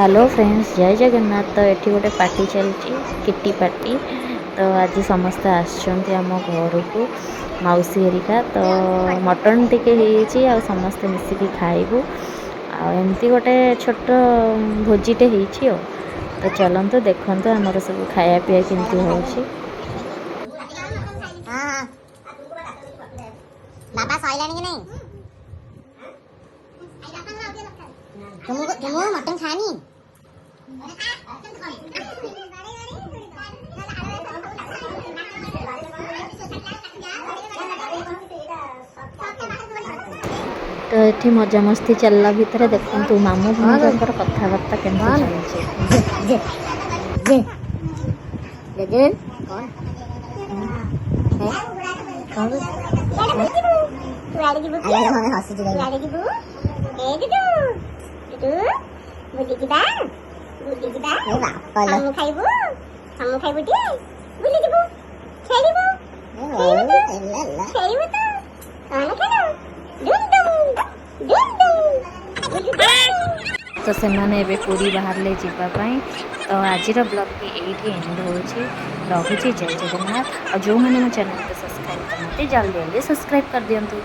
Hello friends जय जगन्नाथ। तो ये गोटे पार्टी चलती किटी पार्टी। तो आज समस्ते आम घर को मौसी हेरिका तो मटन टी आ समस्ते मिसिकी खाइबू आमती गोटे छोट भोजीटे हो। तो चलतु देखु आमर सब खाया पीया केमती हो। बाबा सैलानी कि नहीं तुम मटन खानी तो ये मजा मस्ती चलला भितर देखु मामू भूमिका कथबार्ता केमती तो से माने पूरी बाहर ले जावाई। तो आज ब्लॉग भी यही एंड हो रखुची। जय जगन्नाथ। और जो मैंने मो चैनल को सब्सक्राइब करते जल्दी जल्दी सब्सक्राइब कर दिंतु।